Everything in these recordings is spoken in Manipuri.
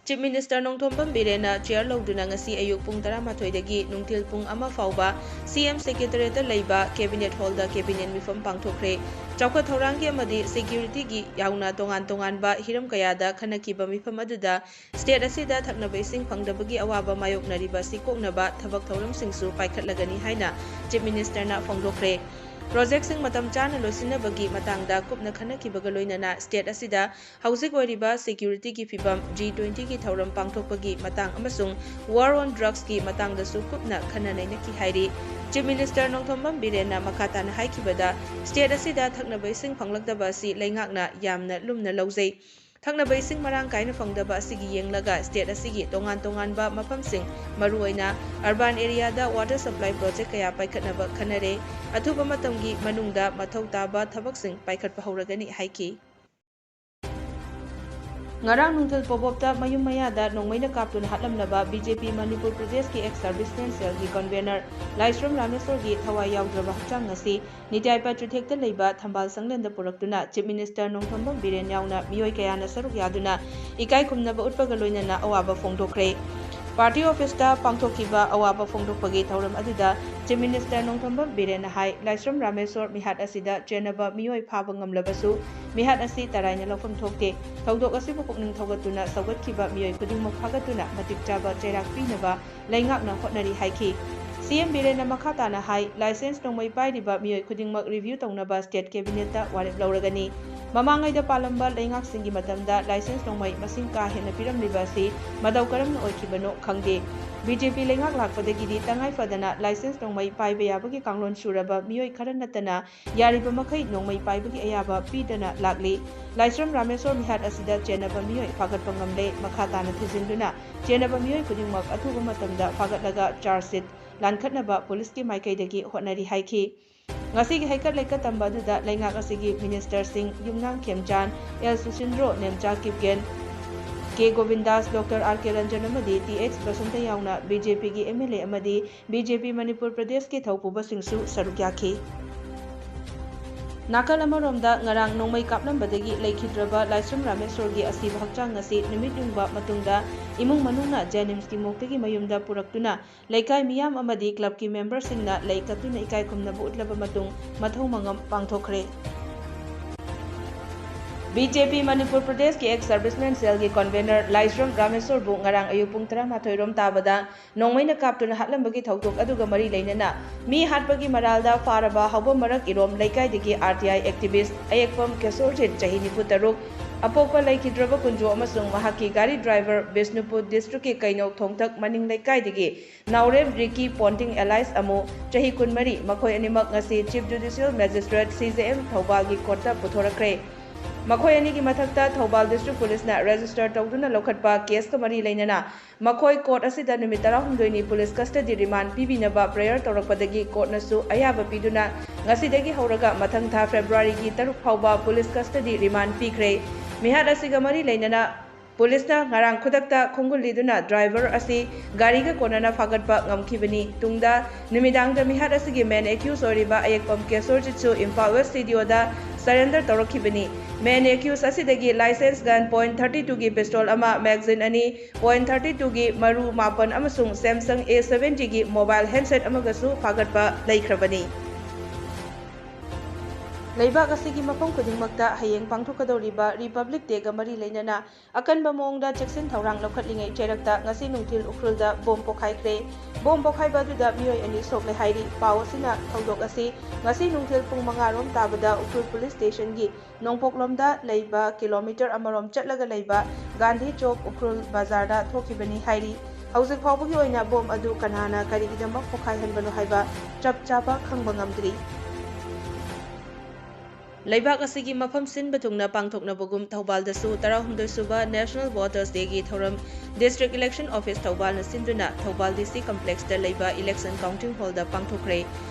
Chief Minister Nongthombam Birena chair lawduna ngasi ayuk pung 12 dagi nungtil pung 1 fauba CM Secretariat leiba Cabinet Hall da Cabinet mifam pangthokre chawkha thaurangi amadi security gi yauna tongan ba hiram kayada khanaki ba mifam aduda state asida thaknaba ising phangdabagi awaba mayoknariba sikoknaba thabak thauram singsu paikhatlagani haina Chief Minister na phongdokre Project sing matam chana losinabagi matangda kupna khanakhibaga loinana state asida hauzik oiriba security ki fibam G20 ki thauram pangthokpagi matang amasung war on drugs ki matangda su kupna khananaina ki hairi Chief Minister Nongthombam Birena makhatana haikibada state asida thaknaba ising phanglakdaba si leingakna yamna lumna lawjai thaknaba ising marang kaina phangdaba asigi yenglaga state asigi tongan ba mafamsing maruoina urban area da water supply project kaya paikhatnaba khanare athuba matamgi manungda mathau taba thabaksing paikhatpa hauragani haiki ngarang nungthal pobopta mayum mayada nongmaina kaptun hatlamnaba BJP Manipur Pradesh ki ex serviceman cell gi convener Laisram Rameswar gi thawai yawdraba hachang ngasi Nityai Patrithekta leiba thambal sanglenda puraktuna Chief Minister Nongthombam Biren yauna miyoi kayana saruk yaduna ikai khumnaba utpaga loinana awaba phongdokre Party office ta pangthokiba awaba phongdokpagi thauram aduda Chief Minister Nongthombam Birena hai Laisram Rameswar mihat asida chenaba miyoi phaba ngamlabasu mihat asi taraina lofam thokte thaudok asibu pukning thogatuna saugatkiba miyoi khudingmok phagatuna matik chaba chairak pinaba leingakna hotnari haiki CM Birena makhatana hai license nongmai pairiba miyoi khudingmak review tongnaba state cabinet ta warep lauragani Mamangai da palamba leingak singi matamda license nongmai masing ka hena piramliba si madau karamna oikibano khangde BJP leingak lakpadagidi tangai fadana license nongmai paiba yabagi kanglon suraba miyoi khara natana yariba makai nongmai paibagi ayaba pidana lakli Laisram Rameswar mihat asida chenaba miyoi phagatpa ngamle makhatana thijinduna chenaba miyoi khudingmak athuba matamda phagatlaga charge sheet lankhatnaba police ki maikaidagi hotnari haiki ngasi gi haikat laikat tamba duda leingak asigi minister sing yumnang khemchan El Susindro Nemcha Kipgen K Govindas Dr R.K. Ranjan amadi TX Basanta yauna BJP gi MLA amadi BJP Manipur Pradesh ki thaupuba singsu saruk yakhi Nakal amaromda ngarang nongmai kaplambadagi leikhidraba Laisram Rameswar gi asiba hakchang ngasi numit yungba matungda imung manungna Janims ki moktagi mayumda puraktuna leikai miyam amadi club ki member singna leikatuna ikai khumnaba utlaba matung mathau mangam pangthokre BJP Manipur Pradesh ki ex serviceman cell ki convener Laisram Rameswar bu ngarang ayuk pung 13 rom tabada nongmaina kaptuna hatlambagi thautok aduga mari leinana mi hatpagi maralda faraba hauba marak irom laikai digi RTI activist ayekpam kesorjit chahi nipu taruk apopa laikhidraba kunjo amasung mahaki gari driver Bisnupur district ki kainok thongthak maning laikai digi Naurem Ricky Ponting Allies amu chahi kunmari makhoi animak ngasi Chief Judicial Magistrate CJM Thobal gi courta puthorakre Makhoi ani ki mathakta Thobal District Police na register tawduna lokhatpa case ka mari leinana makhoi court asida numit 16 ni police custody remand pibinaba prayer tawrakpadagi court nasu ayaba piduna ngasidagi hauraga mathang tha February gi 3 phauba police custody remand pikre mihat asiga mari leinana Police na ngarang khudakta khunguliduna driver asi gari ka konana phagatpa ngamkhibani tungda nimidang da mihat asigi main accused oriba ayekpam kesorjitsu Impal West Studio da surrender tawrakhibani main accused asidagi license gun .32 gi pistol ama magazine ani .32 gi maru mapan amasung Samsung A70 gi mobile handset amagasu phagatpa laikhrabani Leibak asigi mafam khudingmakta hayeng pangthokadoriba Republic Day ga mari leinana akanba mongda Jackson Thaurang lokhatlingai cherakta ngasi nungthil ukrulda bom pokhaikre bom pokhaiba duda miyoi ani sokle hairi paw asina thaudok asi ngasi nungthil pung 5 rom tabada ukrul police station gi nongpoklomda leiba kilometer amarom chatlaga leiba Gandhi Chowk ukrul bazar da thokibani hairi hauzik phawbugi oina bom adu kanana karigidamak pokhaihanbano haiba chap chapa khangba ngamdri Leibak asigi mafam sin batungna pangthoknabugum Thobal dasu 16 suba National Voters Day gi thoram District Election Office Thobal na sinduna Thobal DC Complex da leiba election counting hall da pangthokre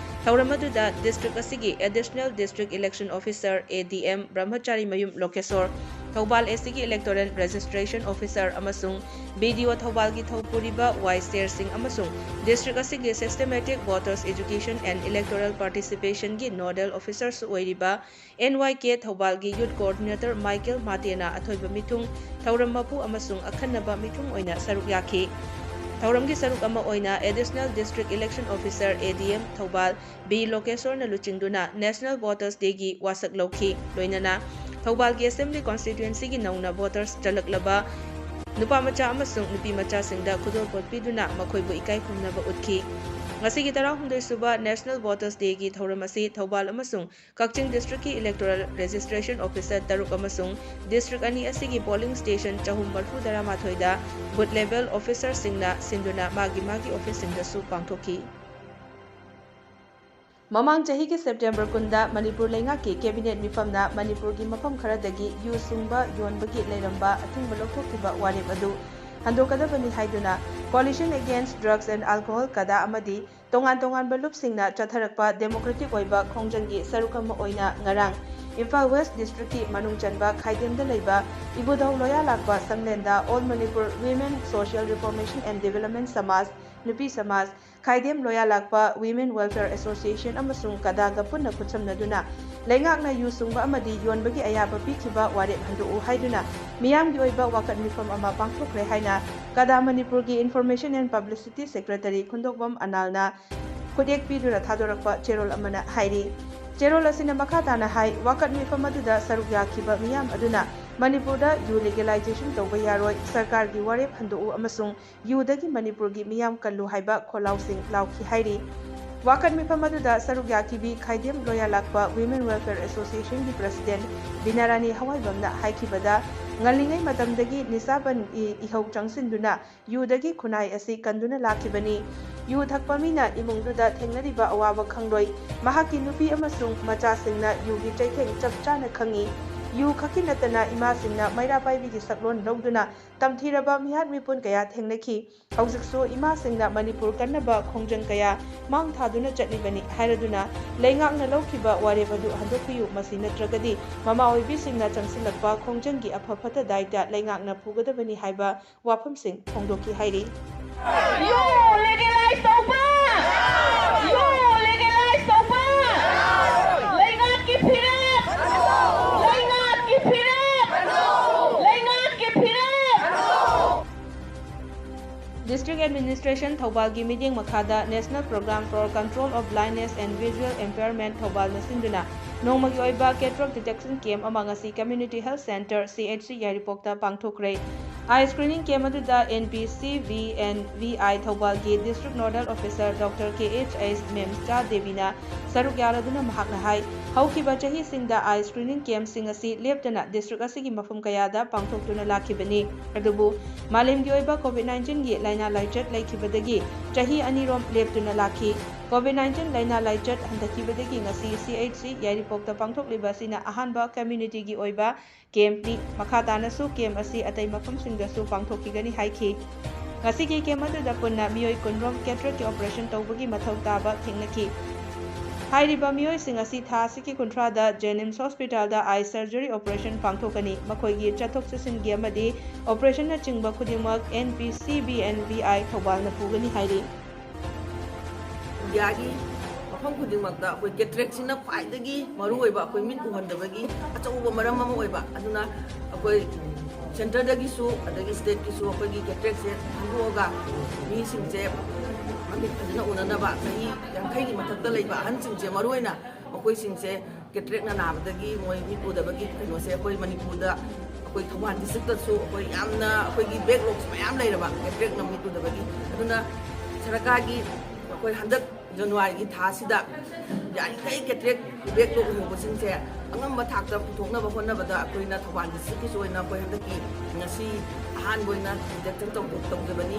thoram aduda district asigi Additional District Election Officer ADM Brahmachari Mayum Lokesor Thoubal ꯑꯦꯁꯤꯒꯤ ꯏꯂꯦꯛꯇꯣꯔꯦꯜ ꯔꯦꯖꯤꯁꯇ꯭ꯔꯦꯁꯟ ꯑꯣꯐꯤꯁꯥꯔ ꯑꯃꯁꯨꯡ BDO ꯊꯧꯕꯥꯜꯒꯤ ꯊꯧꯄꯨꯔꯤꯕ ꯋꯥꯏꯁ ꯆꯦꯌꯔꯁꯤꯡ ꯑꯃꯁꯨꯡ ꯗꯤꯁꯇ꯭ꯔꯤꯛ ꯑꯁꯤꯒꯤ systematic voters education and electoral ꯄꯥꯔꯇꯤꯁꯤꯄꯦꯁꯟꯒꯤ ꯅꯣꯗꯦꯜ ꯑꯣꯐꯤꯁꯥꯔꯁꯨ ꯑꯣꯏꯔꯤꯕ NYK ꯊꯧꯕꯥꯜꯒꯤ ꯌꯨꯠ ꯀꯣꯑꯣꯔꯗꯤꯅꯦꯇꯔ ꯃꯥꯏꯀꯦꯜ ꯃꯥꯇꯦꯅ ꯑꯊꯣꯏꯕ ꯃꯤꯊꯨꯡ, ꯊꯧꯔꯝ ꯃꯄꯨ ꯑꯃꯁꯨꯡ ꯑꯈꯟꯅꯕ ꯃꯤꯊꯨꯡ ꯑꯣꯏꯅ ꯁꯔꯨꯛ ꯌꯥꯈꯤ꯫ ꯊꯧꯔꯝꯒꯤ ꯁꯔꯨꯛ ꯑꯃ ꯑꯣꯏꯅ additional district election officer ADM Thoubal B. ꯂꯣꯀꯦꯁꯣꯔꯅ ꯂꯨꯆꯤꯡꯗꯨꯅ ꯅꯦꯁꯅꯦꯜ ꯚꯣꯇꯔꯁ ꯗꯦꯒꯤ ꯋꯥꯁꯛ ꯂꯧꯈꯤ꯫ ꯂꯣꯏꯅꯅ ꯊꯧꯕꯥꯜꯒꯤ ꯑꯦꯁꯦꯝꯕ꯭ꯂꯤ ꯀꯟꯁꯇꯤꯇ꯭ꯌꯨꯑꯦꯟꯁꯤꯒꯤ ꯅꯧꯅ ꯚꯣꯇꯔꯁ ꯆꯜꯂꯛꯂꯕ ꯅꯨꯄꯥꯃꯆꯥ ꯑꯃꯁꯨꯡ ꯅꯨꯄꯤꯃꯆꯥꯁꯤꯡꯗ ꯈꯨꯗꯣꯜꯄꯣꯠ ꯄꯤꯗꯨꯅ ꯃꯈꯣꯏꯕꯨ ꯏꯀꯥꯏ ꯈꯨꯝꯅꯕ ꯎꯠꯈꯤ꯫ ꯉꯁꯤꯒꯤ 39ꯁꯨꯕ ꯅꯦꯁꯅꯦꯜ ꯚꯣꯇꯔꯁ ꯗꯦꯒꯤ ꯊꯧꯔꯝ ꯑꯁꯤ ꯊꯧꯕꯥꯜ ꯑꯃꯁꯨꯡ ꯀꯛꯆꯤꯡ ꯗꯤꯁꯇ꯭ꯔꯤꯛꯀꯤꯏꯂꯦꯛꯇꯣꯔꯦꯜ ꯔꯦꯖꯤꯁꯇ꯭ꯔꯦꯁꯟ ꯑꯣꯐꯤꯁꯥꯔ 6 ꯑꯃꯁꯨꯡ ꯗꯤꯁꯇ꯭ꯔꯤꯛ ꯑꯅꯤ ꯑꯁꯤꯒꯤ ꯄꯣꯂꯤꯡ ꯁ꯭ꯇꯦꯁꯟ 319ꯗ ꯕꯨꯊ ꯂꯦꯚꯦꯜ ꯑꯣꯐꯤꯁꯥꯔꯁꯤꯡꯅ ꯁꯤꯟꯗꯨꯅ ꯃꯥꯒꯤ ꯑꯣꯐꯤꯁꯁꯤꯡꯗꯁꯨ ꯄꯥꯡꯊꯣꯛꯈꯤ꯫ ꯃꯃꯥꯡ ꯆꯍꯤꯒꯤ ꯁꯦꯞꯇꯦꯝꯕꯔ 10ꯗ ꯃꯅꯤꯄꯨꯔ ꯂꯩꯉꯥꯛꯀꯤ ꯀꯦꯕꯤꯅꯦꯠ ꯃꯤꯐꯝꯅ ꯃꯅꯤꯄꯨꯔꯒꯤ ꯃꯐꯝ ꯈꯔꯗꯒꯤ ꯌꯨ ꯁꯨꯡꯕ ꯌꯣꯟꯕꯒꯤ ꯂꯩꯔꯝꯕ ꯑꯊꯤꯡꯕ ꯂꯧꯊꯣꯛꯈꯤꯕ ꯋꯥꯔꯦꯞ ꯑꯗꯨ ꯍꯟꯗꯣꯛꯀꯗꯕꯅꯤ ꯍꯥꯏꯗꯨꯅ ꯀꯣꯑꯣꯂꯤꯁꯟ ꯑꯦꯒꯦꯟꯁꯠ ꯗ꯭ꯔꯒꯁ ꯑꯦꯟड ꯑꯜꯀꯣꯍꯣꯜ ꯀꯗꯥ ꯑꯃꯗꯤ ꯇꯣꯉꯥꯟ-ꯇꯣꯉꯥꯟꯕ ꯂꯨꯞꯁꯤꯡꯅ ꯆꯠꯊꯔꯛꯄ ꯗꯦꯃꯣꯀ꯭ꯔꯦꯇꯤꯛ ꯑꯣꯏꯕ ꯈꯣꯡꯖꯪꯒꯤ ꯁꯔꯨꯛ ꯑꯃ ꯑꯣꯏꯅ ꯉꯔꯥꯡ ꯏꯝꯐꯥꯜ ꯋꯦꯁꯠ ꯗꯤꯁꯇ꯭ꯔꯤꯛꯀꯤ ꯃꯅꯨꯡ ꯆꯟꯕ ꯈꯥꯏꯗꯦꯝꯗ ꯂꯩꯕ ꯏꯕꯨꯙꯧ ꯂꯣꯌꯥꯂꯥꯛꯄ ꯁꯪꯂꯦꯟꯗ all Manipur women social reformation and development ꯁꯃꯥꯖ, ꯅꯨꯄꯤ ꯁꯃꯥꯖ, ꯈꯥꯏꯗꯦꯝ ꯂꯣꯌꯥꯂꯥꯛꯄ ꯋꯤꯃꯦꯟ ꯋꯦꯜꯐꯦꯌꯔ ꯑꯦꯁꯣꯁꯤꯌꯦꯁꯟ ꯑꯃꯁꯨꯡ ꯀꯗꯥꯒ ꯄꯨꯟꯅ ꯈꯨꯠꯁꯝꯅꯗꯨꯅ ꯂꯩꯉꯥꯛꯅ ꯌꯨ ꯁꯨꯡꯕ ꯑꯃꯗꯤ ꯌꯣꯟꯕꯒꯤ ꯑꯌꯥꯕ ꯄꯤꯈꯤꯕ ꯋꯥꯔꯦꯞ ꯍꯟꯗꯣꯛꯎ ꯍꯥꯏꯗꯨꯅ ꯃꯤꯌꯥꯝꯒꯤ ꯑꯣꯏꯕ ꯋꯥꯀꯠ ꯃꯤꯐꯝ ꯑꯃ ꯄꯥꯡꯊꯣꯛꯈ꯭ꯔꯦ ꯍꯥꯏꯅ ꯀꯗꯥ ꯃꯅꯤꯄꯨꯔꯒꯤ ꯏꯟꯐꯣꯔꯃꯦꯁꯟ ꯑꯦꯟड ꯄꯕ꯭ꯂꯤꯁꯤꯇꯤ ꯁꯦꯀ꯭ꯔꯦꯇꯔꯤ ꯈꯨꯟꯗꯣꯛꯄꯝ ꯑꯅꯥꯜꯅ ꯈꯨꯠꯌꯦꯛ ꯄꯤꯗꯨꯅ ꯊꯥꯗꯣꯔꯛꯄ ꯆꯦꯔꯣꯜ ꯑꯃꯅ ꯍꯥꯏꯔꯤ꯫ ꯆꯦꯔꯣꯜ ꯑꯁꯤꯅ ꯃꯈꯥ ꯇꯥꯅ ꯍꯥꯏ ꯋꯥꯀꯠ ꯃꯤꯐꯝ ꯑꯗꯨꯗ ꯁꯔꯨꯛ ꯌꯥꯈꯤꯕ ꯃꯤꯌꯥꯝ ꯑꯗꯨꯅ ꯃꯅꯤꯄꯨꯔꯗ ꯌꯨ ꯂꯤꯒꯦꯂꯥꯏꯖꯦꯁꯟ ꯇꯧꯕ ꯌꯥꯔꯣꯏ, ꯁꯔꯀꯥꯔꯒꯤ ꯋꯥꯔꯦꯞ ꯍꯟꯗꯣꯛꯎ ꯑꯃꯁꯨꯡ ꯌꯨꯗꯒꯤ ꯃꯅꯤꯄꯨꯔꯒꯤ ꯃꯤꯌꯥꯝ ꯀꯜꯂꯨ ꯍꯥꯏꯕ ꯈꯣꯜꯂꯥꯎꯁꯤꯡ ꯂꯥꯎꯈꯤ ꯍꯥꯏꯔꯤ꯫ ꯋꯥꯀꯠ ꯃꯤꯐꯝ ꯑꯗꯨꯗ ꯁꯔꯨꯛ ꯌꯥꯈꯤꯕꯤ ꯈꯥꯏꯗꯦꯝ ꯂꯣꯌꯥꯂꯥꯛꯄ ꯋꯤꯃꯦꯟ ꯋꯦꯜꯐꯦꯌꯔ ꯑꯦꯁꯣꯁꯤꯌꯦꯁꯟꯒꯤ ꯄ꯭ꯔꯁꯤꯗꯦꯟꯠ ꯕꯤꯅꯥꯔꯥꯅꯤ ꯍꯋꯥꯏꯕꯝꯅ ꯍꯥꯏꯈꯤꯕꯗ ꯉꯜꯂꯤꯉꯩ ꯃꯇꯝꯗꯒꯤ ꯅꯤꯁꯥꯕꯟꯒꯤ ꯏꯍꯧ ꯆꯪꯁꯤꯟꯗꯨꯅ ꯌꯨꯗꯒꯤ ꯈꯨꯟꯅꯥꯏ ꯑꯁꯤ ꯀꯟꯗꯨꯅ ꯂꯥꯛꯈꯤꯕꯅꯤ꯫ ꯌꯨ ꯊꯛꯄ ꯃꯤꯅ ꯏꯃꯨꯡꯗꯨꯗ ꯊꯦꯡꯅꯔꯤꯕ ꯑꯋꯥꯕ ꯈꯪꯂꯣꯏ, ꯃꯍꯥꯛꯀꯤ ꯅꯨꯄꯤ ꯑꯃꯁꯨꯡ ꯃꯆꯥꯁꯤꯡꯅ ꯌꯨꯒꯤ ꯆꯩꯊꯦꯡ ꯆꯞ ꯆꯥꯅ ꯈꯪꯏ꯫ ꯌꯨ ꯈꯛꯀꯤ ꯅꯠꯇꯅ ꯏꯃꯥꯁꯤꯡꯅ ꯃꯩꯔꯥ ꯄꯥꯏꯕꯤꯒꯤ ꯁꯛꯂꯣꯟ ꯂꯧꯗꯨꯅ ꯇꯝꯊꯤꯔꯕ ꯃꯤꯍꯥꯠ ꯃꯤꯄꯨꯟ ꯀꯌా ꯊꯦꯡꯅꯈꯤ꯫ ꯍꯧꯖꯤꯛꯁꯨ ꯏꯃꯥꯁꯤꯡꯅ ꯃꯅꯤꯄꯨꯔ ꯀꯟꯅꯕ ꯈꯣꯡꯖꯪ ꯀꯌꯥ ꯃꯥꯡ ꯊꯥꯗꯨꯅ ꯆꯠꯂꯤꯕꯅꯤ ꯍꯥꯏꯔꯗꯨꯅ ꯂꯩꯉꯥꯛꯅ ꯂꯧꯈꯤꯕ ꯋꯥꯔꯦꯞ ꯑꯗꯨ ꯍꯟꯗꯣꯛꯄꯤꯌꯨ, ꯃꯁꯤ ꯅꯠꯇ꯭ꯔꯒꯗꯤ ꯃꯃꯥ ꯑꯣꯏꯕꯤꯁꯤꯡꯅ ꯆꯪꯁꯤꯜꯂꯛꯄ ꯈꯣꯡꯖꯪꯒꯤ ꯑꯐ ꯐꯠꯇ ꯗꯥꯏꯇ ꯂꯩꯉꯥꯛꯅ ꯄꯨꯒꯗꯕꯅꯤ ꯍꯥꯏꯕ ꯋꯥꯐꯝꯁꯤꯡ ꯐꯣꯡꯗꯣꯛꯈꯤ ꯍꯥꯏꯔꯤ꯫ ꯗꯤꯁꯇ꯭ꯔꯤꯛ ꯑꯦꯗꯃꯤꯅꯤꯁꯇ꯭ꯔꯦꯁꯟ ꯊꯧꯕꯥꯜꯒꯤ ꯃꯤꯠꯌꯦꯡ ꯃꯈꯥꯗ national programme for control of blindness and visual impairment ꯊꯧꯕꯥꯜꯅ ꯁꯤꯟꯗꯨꯅ ꯅꯣꯡꯃꯒꯤ ꯑꯣꯏꯕ ꯀꯦꯇꯔꯣꯛ ꯗꯤꯇꯦꯛꯁꯟ ꯀꯦꯝꯞ ꯑꯃ ꯉꯁꯤ ꯀꯝꯃ꯭ꯌꯨꯅꯤꯇꯤ ꯍꯦꯜꯊ ꯁꯦꯟꯇꯔ CHC ꯌꯥꯏꯔꯤꯄꯣꯛꯇ ꯄꯥꯡꯊꯣꯛꯈ꯭ꯔꯦ꯫ ꯑꯥꯏ ꯁ꯭ꯀ꯭ꯔꯤꯅꯤꯡ ꯀꯦꯝꯞ ꯑꯗꯨꯗ NPCVNVI ꯊꯧꯕꯥꯜꯒꯤ district nodal officer doctor KHH Memcha ꯗꯦꯕꯤꯅ ꯁꯔꯨꯛ ꯌꯥꯔꯗꯨꯅ ꯃꯍꯥꯛꯅ ꯍꯥꯏ ꯍꯧꯈꯤꯕ ꯆꯍꯤꯁꯤꯡꯗ ꯑꯥꯏ ꯁ꯭ꯀ꯭ꯔꯤꯅꯤꯡ ꯀꯦꯝꯞꯁꯤꯡ ꯑꯁꯤ ꯂꯦꯞꯇꯅ ꯗꯤꯁꯇ꯭ꯔꯤꯛ ꯑꯁꯤꯒꯤ ꯃꯐꯝ ꯀꯌꯥꯗ ꯄꯥꯡꯊꯣꯛꯇꯨꯅ ꯂꯥꯛꯈꯤꯕꯅꯤ꯫ ꯑꯗꯨꯕꯨ ꯃꯥꯂꯦꯝꯒꯤ ꯑꯣꯏꯕ ꯀꯣꯚꯤꯗ-19ꯒꯤ ꯂꯥꯏꯅꯥ ꯂꯥꯏꯆꯠ ꯂꯩꯈꯤꯕꯗꯒꯤ ꯆꯍꯤ ꯑꯅꯤꯔꯣꯝ ꯂꯦꯞꯇꯨꯅ ꯂꯥꯛꯈꯤ꯫ ꯀꯣꯚꯤꯗ-19 ꯂꯥꯏꯅꯥ ꯂꯥꯏꯆꯠ ꯍꯟꯊꯈꯤꯕꯗꯒꯤ ꯉꯁꯤ CHC ꯌꯥꯏꯔꯤꯄꯣꯛꯇ ꯄꯥꯡꯊꯣꯛꯂꯤꯕ ꯑꯁꯤꯅ ꯑꯍꯥꯟꯕ ꯀꯝꯃ꯭ꯌꯨꯅꯤꯇꯤꯒꯤ ꯑꯣꯏꯕ ꯀꯦꯝꯞꯅꯤ꯫ ꯃꯈꯥ ꯇꯥꯅꯁꯨ ꯀꯦꯝꯞ ꯑꯁꯤ ꯑꯇꯩ ꯃꯐꯝꯁꯤꯡꯗꯁꯨ ꯄꯥꯡꯊꯣꯛꯈꯤꯒꯅꯤ ꯍꯥꯏꯈꯤ꯫ ꯉꯁꯤꯒꯤ ꯀꯦꯝꯞ ꯑꯗꯨꯗ ꯄꯨꯟꯅ ꯃꯤꯑꯣꯏ 10 ꯔꯣꯝ ꯀꯦꯇꯔꯦꯛꯀꯤ ꯑꯣꯄꯔꯦꯁꯟ ꯇꯧꯕꯒꯤ ꯃꯊꯧ ꯇꯥꯕ ꯊꯦꯡꯅꯈꯤ꯫ ꯍꯥꯏꯔꯤꯕ ꯃꯤꯑꯣꯏꯁꯤꯡ ꯑꯁꯤ ꯊꯥ ꯑꯁꯤꯒꯤ 30ꯗ ꯖꯦꯅꯤꯝꯁ ꯍꯣꯁꯄꯤꯇꯥꯜꯗ ꯑꯥꯏ ꯁꯔꯖꯔꯤ ꯑꯣꯄꯔꯦꯁꯟ ꯄꯥꯡꯊꯣꯛꯀꯅꯤ꯫ ꯃꯈꯣꯏꯒꯤ ꯆꯠꯊꯣꯛ-ꯆꯠꯁꯤꯟꯒꯤ ꯑꯃꯗꯤ ꯑꯣꯄꯔꯦꯁꯟꯅꯆꯤꯡꯕ ꯈꯨꯗꯤꯡꯃꯛ NPCVNVI ꯊꯧꯕꯥꯜꯅ ꯄꯨꯒꯅꯤ ꯍꯥꯏꯔꯤ꯫ ꯏꯟꯗꯤꯌꯥꯒꯤ ꯃꯐꯝ ꯈꯨꯗꯤꯡꯃꯛꯇ ꯑꯩꯈꯣꯏ ꯀꯦꯇꯔꯦꯛꯁꯤꯅ ꯈ꯭ꯋꯥꯏꯗꯒꯤ ꯃꯔꯨꯑꯣꯏꯕ ꯑꯩꯈꯣꯏ ꯃꯤꯠ ꯎꯍꯟꯗꯕꯒꯤ ꯑꯆꯧꯕ ꯃꯔꯝ ꯑꯃ ꯑꯣꯏꯕ, ꯑꯗꯨꯅ ꯑꯩꯈꯣꯏ ꯁꯦꯟꯇꯔꯗꯒꯤꯁꯨ ꯑꯗꯒꯤ ꯁ꯭ꯇꯦꯠꯀꯤꯁꯨ ꯑꯩꯈꯣꯏꯒꯤ ꯀꯦꯇꯔꯦꯛꯁꯦ ꯈꯪꯗꯣꯛꯑꯒ ꯃꯤꯁꯤꯡꯁꯦ ꯃꯃꯤꯠ ꯐꯖꯅ ꯎꯅꯅꯕ ꯆꯍꯤ 50ꯒꯤ ꯃꯊꯛꯇ ꯂꯩꯕ ꯑꯍꯟꯁꯤꯡꯁꯦ ꯃꯔꯨꯑꯣꯏꯅ ꯃꯈꯣꯏꯁꯤꯡꯁꯦ ꯀꯦꯇꯔꯦꯛꯅ ꯅꯥꯕꯗꯒꯤ ꯃꯣꯏ ꯃꯤꯠ ꯎꯗꯕꯒꯤ ꯀꯩꯅꯣꯁꯦ ꯑꯩꯈꯣꯏ ꯃꯅꯤꯄꯨꯔꯗ ꯑꯩꯈꯣꯏ ꯊꯧꯕꯥꯜ ꯗꯤꯁꯇ꯭ꯔꯤꯛꯇꯁꯨ ꯑꯩꯈꯣꯏ ꯌꯥꯝꯅ ꯑꯩꯈꯣꯏꯒꯤ ꯕꯦꯛꯂꯣꯛꯁ ꯃꯌꯥꯝ ꯂꯩꯔꯕ ꯀꯦꯇꯔꯦꯛꯅ ꯃꯤꯠ ꯎꯗꯕꯒꯤ, ꯑꯗꯨꯅ ꯁꯔꯀꯥꯔꯒꯤ ꯑꯩꯈꯣꯏ ꯍꯟꯗꯛ ꯖꯅꯋꯥꯔꯤꯒꯤ ꯊꯥꯁꯤꯗ ꯌꯥꯔꯤꯈꯩ ꯀꯦꯇꯔꯦꯛ ꯕꯦꯛꯂꯣꯛ ꯂꯩꯍꯧꯕꯁꯤꯡꯁꯦ ꯑꯉꯝꯕ ꯊꯥꯛꯇ ꯄꯨꯊꯣꯛꯅꯕ ꯍꯣꯠꯅꯕꯗ ꯑꯩꯈꯣꯏꯅ ꯊꯧꯕꯥꯜ ꯗꯤꯁꯇ꯭ꯔꯤꯛꯀꯤꯁꯨ ꯑꯣꯏꯅ ꯑꯩꯈꯣꯏ ꯍꯟꯗꯛꯀꯤ ꯉꯁꯤ ꯑꯍꯥꯟꯕ ꯑꯣꯏꯅ ꯗꯤꯇꯦꯛꯁꯟ ꯇꯧꯖꯕꯅꯤ꯫